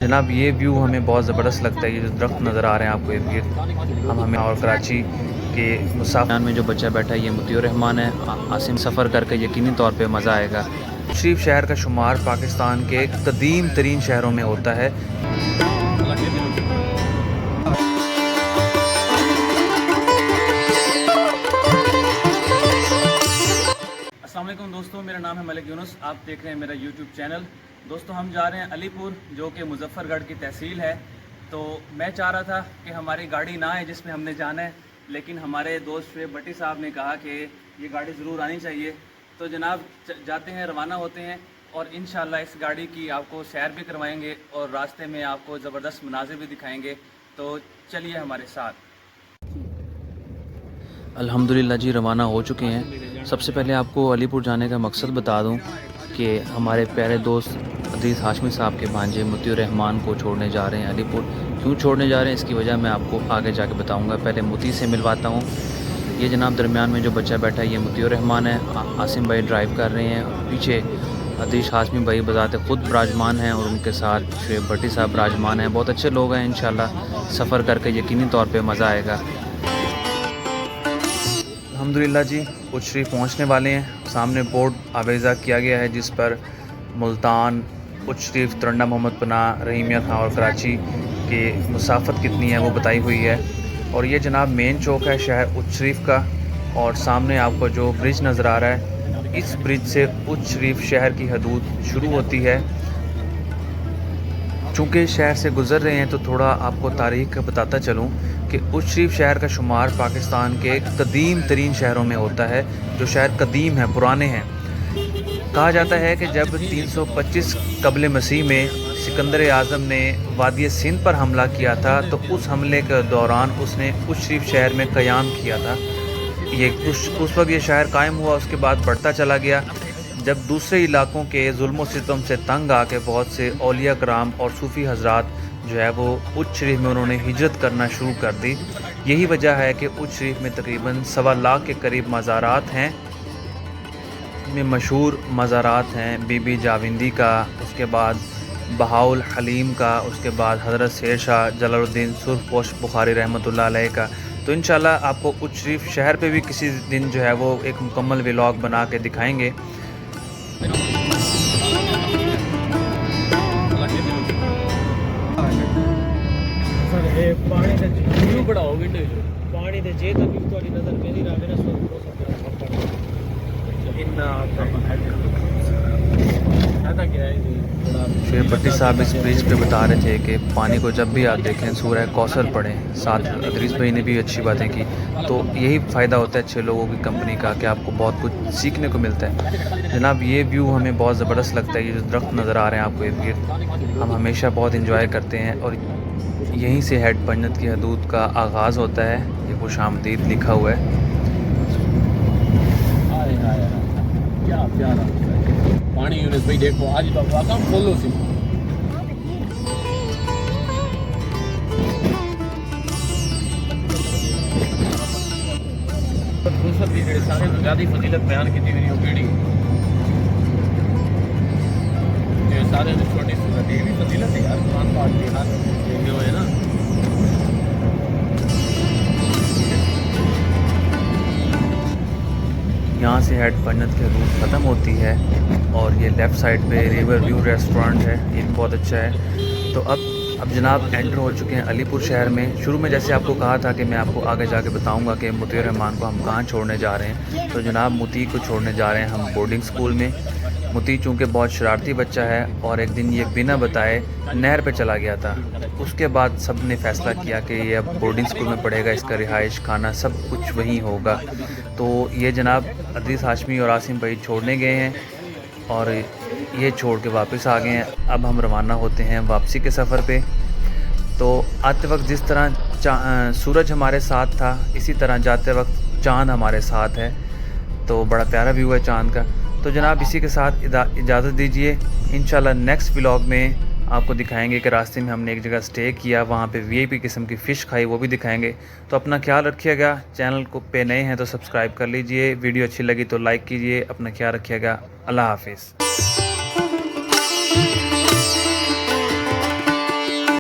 जनाब ये व्यू हमें बहुत ज़बरदस्त लगता है। ये जो दरख्त नज़र आ रहे हैं आपको इर्द गिर्द, हम हमें और कराची के मुसाफिर में जो बच्चा बैठा है ये मुतीउर रहमान है। आसिम सफ़र करके यकीनी तौर पे मज़ा आएगा। शरीफ शहर का शुमार पाकिस्तान के कदीम तरीन शहरों में होता है। अस्सलाम वालेकुम दोस्तों, मेरा नाम है मलिक यूनुस। आप देख रहे हैं मेरा यूट्यूब चैनल। दोस्तों हम जा रहे हैं अलीपुर, जो कि मुजफ्फरगढ़ की तहसील है। तो मैं चाह रहा था कि हमारी गाड़ी ना आए जिसमें हमने जाना है, लेकिन हमारे दोस्त शुएब भट्टी साहब ने कहा कि ये गाड़ी ज़रूर आनी चाहिए। तो जनाब जाते हैं, रवाना होते हैं और इंशाल्लाह इस गाड़ी की आपको सैर भी करवाएंगे और रास्ते में आपको ज़बरदस्त मनाज़िर भी दिखाएंगे। तो चलिए हमारे साथ। अल्हम्दुलिल्लाह जी रवाना हो चुके हैं। सबसे पहले आपको अलीपुर जाने का मकसद बता दूं कि हमारे प्यारे दोस्त अजीज़ हाशमी साहब के भांजे मुतीउर रहमान को छोड़ने जा रहे हैं अलीपुर। क्यों छोड़ने जा रहे हैं इसकी वजह मैं आपको आगे जाके बताऊंगा। पहले मुती से मिलवाता हूं। ये जनाब दरमियान में जो बच्चा बैठा है ये मुतीउर रहमान है। आसिम भाई ड्राइव कर रहे हैं। पीछे अजीज़ हाशमी भाई बजाते ख़ुद विराजमान हैं और उनके साथ शुएब भट्टी साहब विराजमान हैं। बहुत अच्छे लोग हैं। इंशाल्लाह सफ़र करके यकीनी तौर पर मज़ा आएगा। अल्हम्दुलिल्लाह जी उच्च शरीफ पहुँचने वाले हैं। सामने बोर्ड आवेज़ा किया गया है जिस पर मुल्तान, उच्च शरीफ, तरंडा मोहम्मद पनाह, रहीमिया खां और कराची की मुसाफत कितनी है वो बताई हुई है। और ये जनाब मेन चौक है शहर उच्च शरीफ का। और सामने आपको जो ब्रिज नज़र आ रहा है, इस ब्रिज से उच्च शरीफ शहर की हदूद शुरू होती है। चूँकि शहर से गुज़र रहे हैं तो थोड़ा आपको तारीख़ का बताता चलूँ कि उच्च शरीफ शहर का शुमार पाकिस्तान के कदीम तरीन शहरों में होता है। जो शहर कदीम हैं, पुराने हैं। कहा जाता है कि जब 325 कबल मसीह में सिकंदर आज़म ने वादी सिंध पर हमला किया था तो उस हमले के दौरान उसने उच्च शरीफ शहर में क़याम किया था। ये उस वक्त ये शहर कायम हुआ। उसके बाद बढ़ता चला गया। जब दूसरे इलाकों के जुल्म सितम से तंग आके बहुत से औलिया कराम और सूफ़ी हजरात जो है वो उच्च शरीफ में उन्होंने हिजरत करना शुरू कर दी। यही वजह है कि उच्च शरीफ में तकरीबन 1.25 लाख के करीब मज़ारात हैं। में मशहूर मज़ारात हैं बीबी जाविंदी का, उसके बाद बहाउल हलीम का, उसके बाद हज़रत शेर शाह जलालुद्दीन सुरखपोश बुखारी रहमतुल्लाह अलैह का। तो इंशाल्लाह आपको उच्च शरीफ शहर पे भी किसी दिन जो है वो एक मुकम्मल व्लॉग बना के दिखाएंगे। पानी दे जे तक थोड़ी नजर मेरी रहा मेरा शुएब भट्टी साहब इस ब्रिज पे बता रहे थे कि पानी को जब भी आप देखें सूरह कौसर पढ़ें। साथ अदरीस भाई ने भी अच्छी बातें की। तो यही फ़ायदा होता है अच्छे लोगों की कंपनी का कि आपको बहुत कुछ सीखने को मिलता है। जनाब ये व्यू हमें बहुत ज़बरदस्त लगता है। ये जो दरख्त नज़र आ रहे हैं आपको इर्द गिर्द, हम हमेशा बहुत इंजॉय करते हैं। और यहीं से हेड पंजत की हदूद का आगाज़ होता है। ये खुशामदीद लिखा हुआ है। क्या प्यारा पानी यूनुस भाई, देखो आज वाकई खोलो सी फुर्सत दी जेडे सारे तो ज़्यादा फजीलत बयान की हुई केड़ी ये सारे तो छोटी सूरत ये भी फजीलत है यार। कुरान पाक के हाथ जो है ना, यहाँ से हेड पंजत की हदूद ख़त्म होती है और ये लेफ़्ट साइड पे रिवर व्यू रेस्टोरेंट है। ये भी बहुत अच्छा है। तो अब जनाब एंटर हो चुके हैं अलीपुर शहर में। शुरू में जैसे आपको कहा था कि मैं आपको आगे जाके बताऊंगा कि मुतीउर रहमान को हम कहाँ छोड़ने जा रहे हैं। तो जनाब मुती को छोड़ने जा रहे हैं हम बोर्डिंग स्कूल में। मुती चूँकि बहुत शरारती बच्चा है और एक दिन ये बिना बताए नहर पे चला गया था। उसके बाद सब ने फ़ैसला किया कि ये अब बोर्डिंग स्कूल में पढ़ेगा, इसका रिहाइश, खाना सब कुछ वहीं होगा। तो ये जनाब अजीज़ हाशमी और आसिम भाई छोड़ने गए हैं और ये छोड़ के वापस आ गए हैं। अब हम रवाना होते हैं वापसी के सफ़र पे। तो आते वक्त जिस तरह सूरज हमारे साथ था, इसी तरह जाते वक्त चाँद हमारे साथ है। तो बड़ा प्यारा व्यू है चाँद का। तो जनाब इसी के साथ इजाज़त दीजिए। इंशाल्लाह नेक्स्ट व्लॉग में आपको दिखाएंगे कि रास्ते में हमने एक जगह स्टे किया, वहाँ पे वीआईपी किस्म की फ़िश खाई, वो भी दिखाएंगे। तो अपना ख्याल रखिएगा। चैनल को पे नए हैं तो सब्सक्राइब कर लीजिए। वीडियो अच्छी लगी तो लाइक कीजिए। अपना ख्याल रखिएगा। अल्लाह हाफिज़।